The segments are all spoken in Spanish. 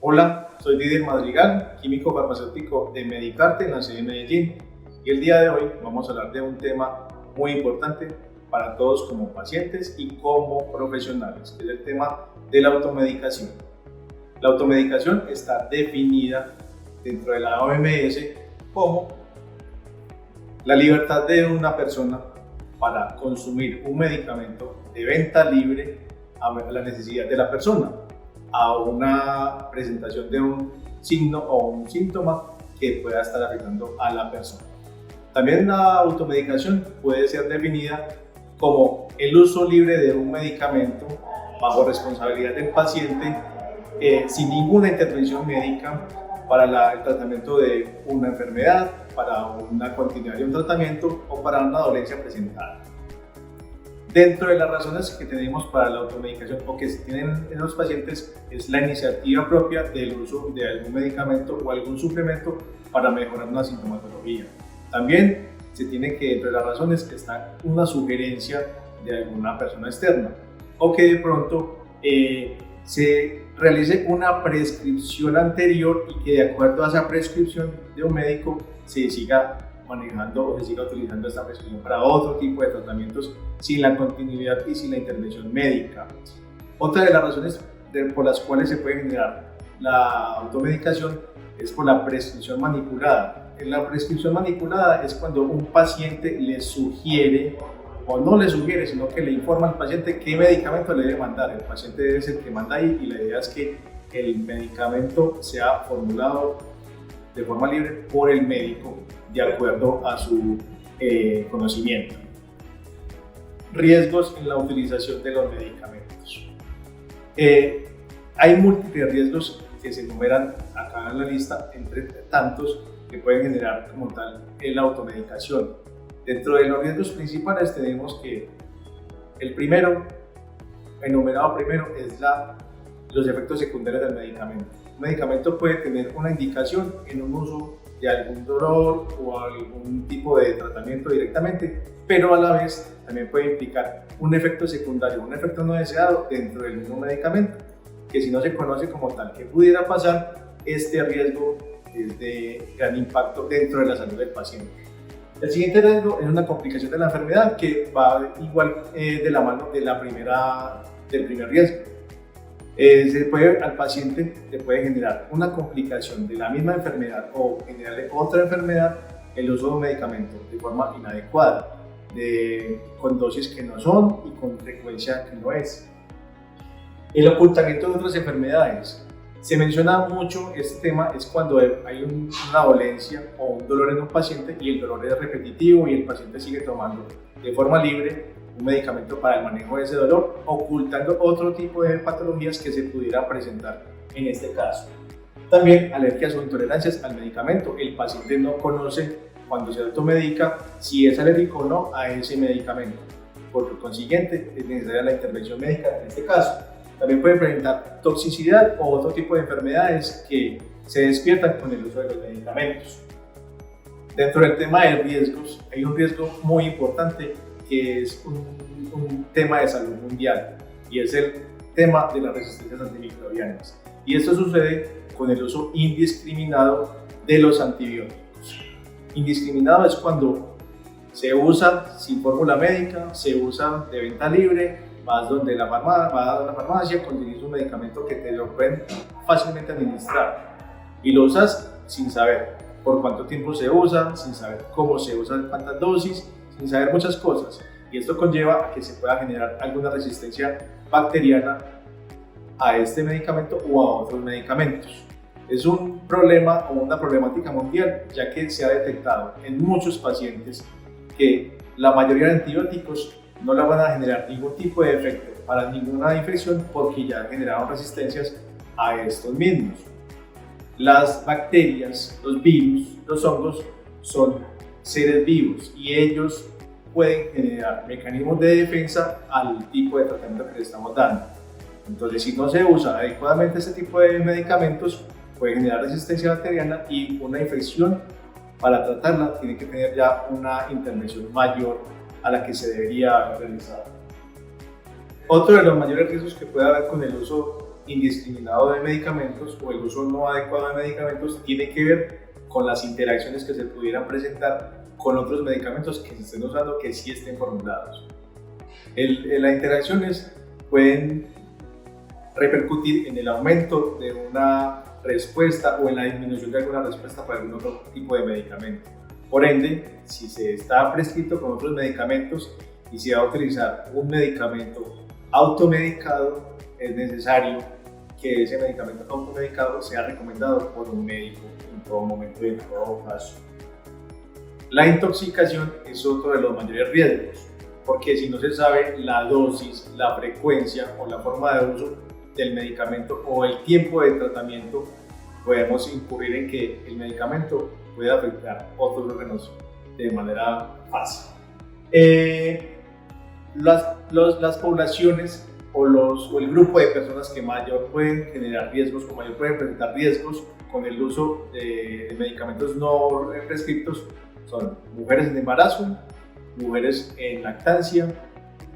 Hola, soy Didier Madrigal, químico farmacéutico de Medicarte en la sede de Medellín, y el día de hoy vamos a hablar de un tema muy importante para todos como pacientes y como profesionales, que es el tema de la automedicación. La automedicación está definida dentro de la OMS como la libertad de una persona para consumir un medicamento de venta libre a la necesidad de la persona, a una presentación de un signo o un síntoma que pueda estar afectando a la persona. También la automedicación puede ser definida como el uso libre de un medicamento bajo responsabilidad del paciente sin ninguna intervención médica para el tratamiento de una enfermedad, para una continuidad de un tratamiento o para una dolencia presentada. Dentro de las razones que tenemos para la automedicación o que se tienen en los pacientes es la iniciativa propia del uso de algún medicamento o algún suplemento para mejorar una sintomatología. También se tiene que, entre las razones, está una sugerencia de alguna persona externa o que de pronto se realice una prescripción anterior y que de acuerdo a esa prescripción de un médico se siga manejando o se siga utilizando esta prescripción para otro tipo de tratamientos sin la continuidad y sin la intervención médica. Otra de las razones por las cuales se puede generar la automedicación es por la prescripción manipulada. La prescripción manipulada es cuando un paciente le sugiere o no le sugiere, sino que le informa al paciente qué medicamento le debe mandar. El paciente es el que manda ahí y la idea es que el medicamento sea formulado de forma libre por el médico de acuerdo a su conocimiento. Riesgos en la utilización de los medicamentos. Hay múltiples riesgos que se enumeran acá en la lista, entre tantos que pueden generar como tal la automedicación. Dentro de los riesgos principales tenemos que el primero, enumerado primero, es los efectos secundarios del medicamento. Un medicamento puede tener una indicación en un uso de algún dolor o algún tipo de tratamiento directamente, pero a la vez también puede implicar un efecto secundario, un efecto no deseado dentro del mismo medicamento, que si no se conoce como tal que pudiera pasar, este riesgo es de gran impacto dentro de la salud del paciente. El siguiente riesgo es una complicación de la enfermedad que va igual de la mano del primer riesgo. Al paciente le puede generar una complicación de la misma enfermedad o generarle otra enfermedad el uso de un medicamento de forma inadecuada, con dosis que no son y con frecuencia que no es. El ocultamiento de otras enfermedades. Se menciona mucho este tema es cuando hay una dolencia o un dolor en un paciente y el dolor es repetitivo y el paciente sigue tomando de forma libre un medicamento para el manejo de ese dolor, ocultando otro tipo de patologías que se pudieran presentar en este caso. También alergias o intolerancias al medicamento. El paciente no conoce cuando se automedica si es alérgico o no a ese medicamento. Por consiguiente, es necesaria la intervención médica en este caso. También puede presentar toxicidad o otro tipo de enfermedades que se despiertan con el uso de los medicamentos. Dentro del tema de riesgos, hay un riesgo muy importante que es un tema de salud mundial y es el tema de las resistencias antimicrobianas. Y esto sucede con el uso indiscriminado de los antibióticos. Indiscriminado es cuando se usa sin fórmula médica, se usa de venta libre, vas a la farmacia, consigues un medicamento que te lo pueden fácilmente administrar y lo usas sin saber por cuánto tiempo se usa, sin saber cómo se usa, cuántas dosis, sin saber muchas cosas, y esto conlleva a que se pueda generar alguna resistencia bacteriana a este medicamento o a otros medicamentos. Es un problema o una problemática mundial, ya que se ha detectado en muchos pacientes que la mayoría de antibióticos no le van a generar ningún tipo de efecto para ninguna infección porque ya generaron resistencias a estos mismos. Las bacterias, los virus, los hongos son seres vivos y ellos pueden generar mecanismos de defensa al tipo de tratamiento que le estamos dando. Entonces, si no se usa adecuadamente este tipo de medicamentos, puede generar resistencia bacteriana y una infección. Para tratarla tiene que tener ya una intervención mayor a la que se debería realizar. Otro de los mayores riesgos que puede haber con el uso indiscriminado de medicamentos o el uso no adecuado de medicamentos tiene que ver con las interacciones que se pudieran presentar con otros medicamentos que se estén usando que sí estén formulados. Las interacciones pueden repercutir en el aumento de una respuesta o en la disminución de alguna respuesta para algún otro tipo de medicamento. Por ende, si se está prescrito con otros medicamentos y se va a utilizar un medicamento automedicado, es necesario que ese medicamento automedicado sea recomendado por un médico en todo momento y en todo caso. La intoxicación es otro de los mayores riesgos, porque si no se sabe la dosis, la frecuencia o la forma de uso del medicamento o el tiempo de tratamiento, podemos incurrir en que el medicamento puede afectar otros órganos de manera fácil. Las poblaciones o el grupo de personas que mayor pueden generar riesgos o mayor pueden presentar riesgos con el uso de medicamentos no prescriptos son mujeres en embarazo, mujeres en lactancia,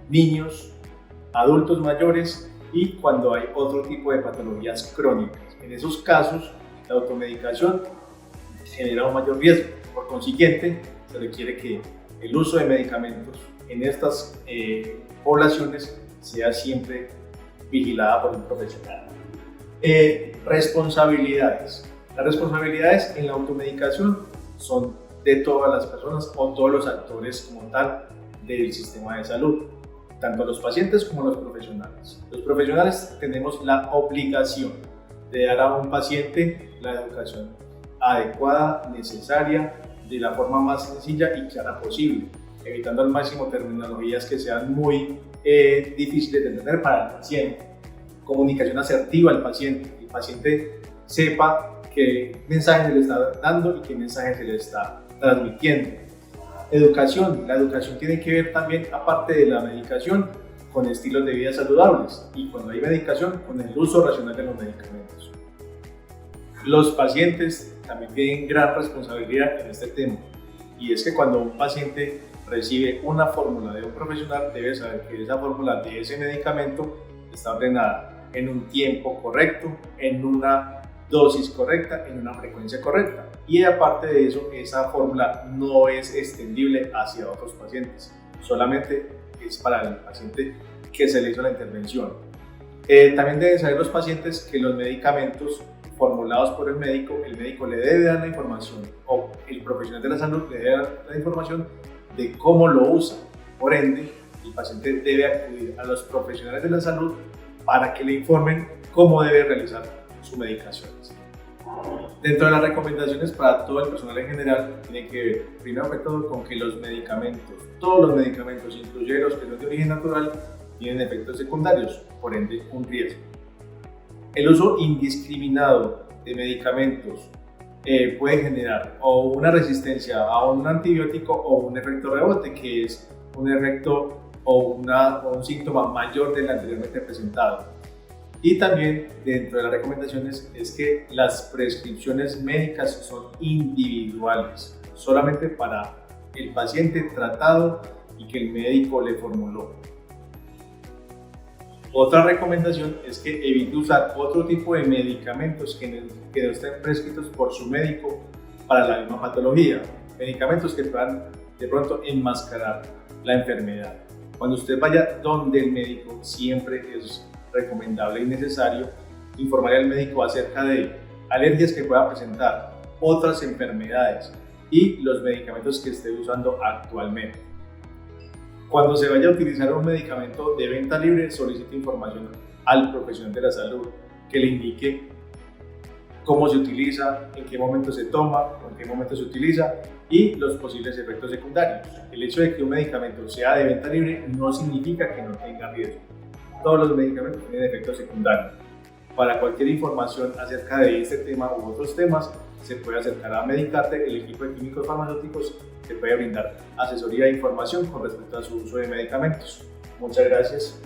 niños, adultos mayores y cuando hay otro tipo de patologías crónicas. En esos casos, la automedicación genera un mayor riesgo. Por consiguiente, se requiere que el uso de medicamentos en estas poblaciones sea siempre vigilada por un profesional. Responsabilidades. Las responsabilidades en la automedicación son de todas las personas o todos los actores como tal del sistema de salud, tanto los pacientes como los profesionales. Los profesionales tenemos la obligación de dar a un paciente la educación adecuada, necesaria, de la forma más sencilla y clara posible, evitando al máximo terminologías que sean muy difíciles de entender para el paciente. Comunicación asertiva al paciente, que el paciente sepa qué mensaje se le está dando y qué mensaje se le está transmitiendo. Educación, la educación tiene que ver también, aparte de la medicación, con estilos de vida saludables y cuando hay medicación, con el uso racional de los medicamentos. Los pacientes también tienen gran responsabilidad en este tema y es que cuando un paciente recibe una fórmula de un profesional debe saber que esa fórmula de ese medicamento está ordenada en un tiempo correcto, en una dosis correcta, en una frecuencia correcta y aparte de eso esa fórmula no es extendible hacia otros pacientes, solamente es para el paciente que se le hizo la intervención. También deben saber los pacientes que los medicamentos formulados por el médico le debe dar la información o el profesional de la salud le debe dar la información de cómo lo usa. Por ende, el paciente debe acudir a los profesionales de la salud para que le informen cómo debe realizar su medicación. Dentro de las recomendaciones para todo el personal en general, tiene que ver, primero que todo, con que los medicamentos, todos los medicamentos, inclusive los que son de origen natural, tienen efectos secundarios, por ende, un riesgo. El uso indiscriminado de medicamentos puede generar o una resistencia a un antibiótico o un efecto rebote, que es un efecto o un síntoma mayor del anteriormente presentado. Y también dentro de las recomendaciones es que las prescripciones médicas son individuales, solamente para el paciente tratado y que el médico le formuló. Otra recomendación es que evite usar otro tipo de medicamentos que no estén prescritos por su médico para la misma patología, medicamentos que puedan de pronto enmascarar la enfermedad. Cuando usted vaya donde el médico, siempre es recomendable y necesario informar al médico acerca de alergias que pueda presentar, otras enfermedades y los medicamentos que esté usando actualmente. Cuando se vaya a utilizar un medicamento de venta libre, solicite información al profesional de la salud que le indique cómo se utiliza, en qué momento se toma, en qué momento se utiliza y los posibles efectos secundarios. El hecho de que un medicamento sea de venta libre no significa que no tenga riesgo. Todos los medicamentos tienen efectos secundarios. Para cualquier información acerca de este tema u otros temas, se puede acercar a Medicarte, el equipo de químicos farmacéuticos que puede brindar asesoría e información con respecto a su uso de medicamentos. Muchas gracias.